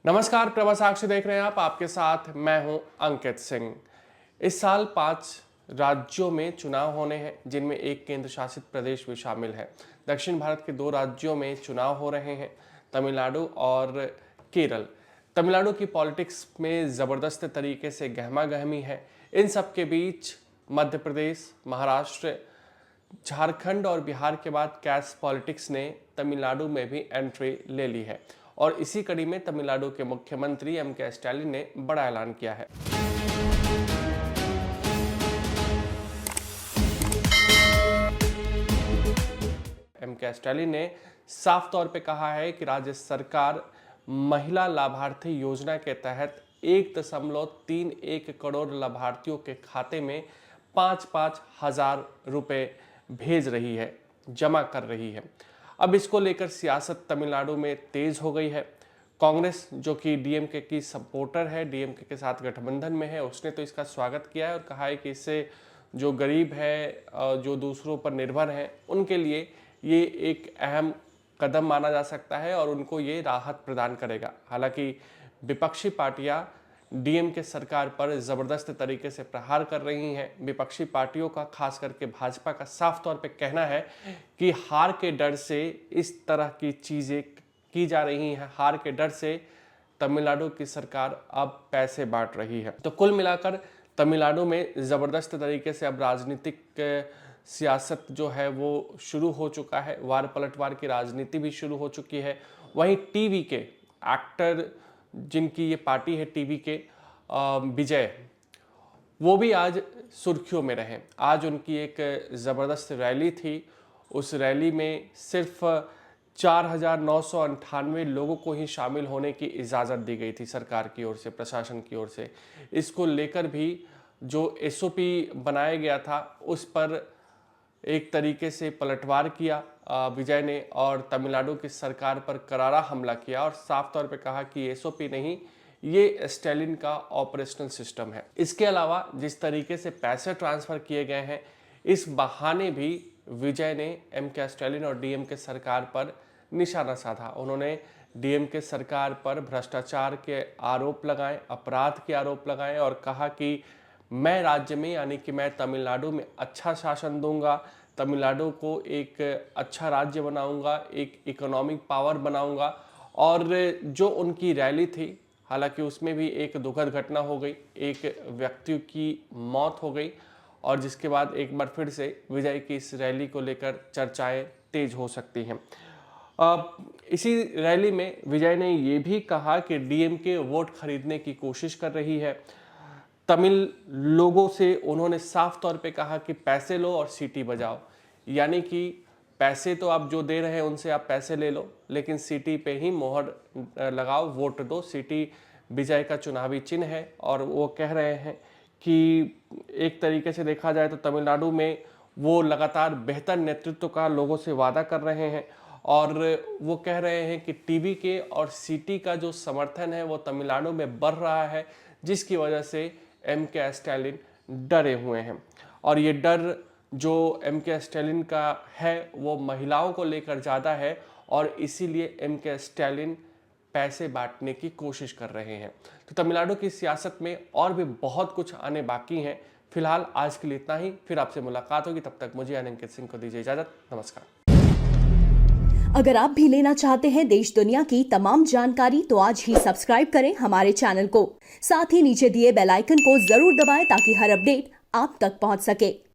नमस्कार, प्रभा साक्षी देख रहे हैं आप। आपके साथ मैं हूं अंकित सिंह। इस साल 5 राज्यों में चुनाव होने हैं, जिनमें एक केंद्र शासित प्रदेश भी शामिल है। दक्षिण भारत के 2 राज्यों में चुनाव हो रहे हैं, तमिलनाडु और केरल। तमिलनाडु की पॉलिटिक्स में ज़बरदस्त तरीके से गहमा-गहमी है। इन सब के बीच मध्य प्रदेश, महाराष्ट्र, झारखंड और बिहार के बाद कैश पॉलिटिक्स ने तमिलनाडु में भी एंट्री ले ली है और इसी कड़ी में तमिलनाडु के मुख्यमंत्री एम.के. स्टालिन ने बड़ा ऐलान किया है। एम.के. स्टालिन ने साफ तौर पे कहा है कि राज्य सरकार महिला लाभार्थी योजना के तहत 1.31 करोड़ लाभार्थियों के खाते में 5-5 हजार रुपए भेज रही है, जमा कर रही है। अब इसको लेकर सियासत तमिलनाडु में तेज हो गई है। कांग्रेस, जो कि डीएमके की सपोर्टर है, डीएमके के साथ गठबंधन में है, उसने तो इसका स्वागत किया है और कहा है कि इससे जो गरीब है, जो दूसरों पर निर्भर हैं, उनके लिए ये एक अहम कदम माना जा सकता है और उनको ये राहत प्रदान करेगा। हालांकि विपक्षी पार्टियां डीएमके सरकार पर ज़बरदस्त तरीके से प्रहार कर रही हैं। विपक्षी पार्टियों का, खास करके भाजपा का, साफ तौर पे कहना है कि हार के डर से इस तरह की चीज़ें की जा रही हैं। हार के डर से तमिलनाडु की सरकार अब पैसे बांट रही है। तो कुल मिलाकर तमिलनाडु में ज़बरदस्त तरीके से अब राजनीतिक सियासत जो है वो शुरू हो चुका है। वार पलटवार की राजनीति भी शुरू हो चुकी है। वहीं टीवी के एक्टर, जिनकी ये पार्टी है टीवी के, विजय, वो भी आज सुर्खियों में रहे। आज उनकी एक ज़बरदस्त रैली थी। उस रैली में सिर्फ 4,998 लोगों को ही शामिल होने की इजाज़त दी गई थी सरकार की ओर से, प्रशासन की ओर से। इसको लेकर भी जो एसओपी बनाया गया था, उस पर एक तरीके से पलटवार किया विजय ने और तमिलनाडु की सरकार पर करारा हमला किया और साफ तौर पे कहा कि एसओपी नहीं, ये स्टालिन का ऑपरेशनल सिस्टम है। इसके अलावा जिस तरीके से पैसे ट्रांसफ़र किए गए हैं, इस बहाने भी विजय ने एम.के. स्टालिन और डीएमके सरकार पर निशाना साधा। उन्होंने डीएमके सरकार पर भ्रष्टाचार के आरोप लगाए, अपराध के आरोप लगाए और कहा कि मैं राज्य में, यानी कि मैं तमिलनाडु में अच्छा शासन दूंगा, तमिलनाडु को एक अच्छा राज्य बनाऊंगा, एक इकोनॉमिक पावर बनाऊंगा। और जो उनकी रैली थी, हालांकि उसमें भी एक दुखद घटना हो गई, एक व्यक्ति की मौत हो गई और जिसके बाद एक बार फिर से विजय की इस रैली को लेकर चर्चाएं तेज हो सकती हैं। इसी रैली में विजय ने ये भी कहा कि डीएमके वोट खरीदने की कोशिश कर रही है। तमिल लोगों से उन्होंने साफ तौर पे कहा कि पैसे लो और सीटी बजाओ, यानी कि पैसे तो आप जो दे रहे हैं उनसे आप पैसे ले लो, लेकिन सीटी पे ही मोहर लगाओ, वोट दो। सीटी विजय का चुनावी चिन्ह है और वो कह रहे हैं कि एक तरीके से देखा जाए तो तमिलनाडु में वो लगातार बेहतर नेतृत्व का लोगों से वादा कर रहे हैं और वो कह रहे हैं कि टीवी के और सीटी का जो समर्थन है वो तमिलनाडु में बढ़ रहा है, जिसकी वजह से एम.के. स्टालिन डरे हुए हैं। और ये डर जो एम.के. स्टालिन का है वो महिलाओं को लेकर ज़्यादा है और इसीलिए एम.के. स्टालिन पैसे बांटने की कोशिश कर रहे हैं। तो तमिलनाडु की सियासत में और भी बहुत कुछ आने बाकी हैं। फिलहाल आज के लिए इतना ही। फिर आपसे मुलाकात होगी, तब तक मुझे अंकित सिंह को दीजिए इजाज़त। नमस्कार। अगर आप भी लेना चाहते हैं देश दुनिया की तमाम जानकारी, तो आज ही सब्सक्राइब करें हमारे चैनल को। साथ ही नीचे दिए बेल आइकन को जरूर दबाएं ताकि हर अपडेट आप तक पहुंच सके।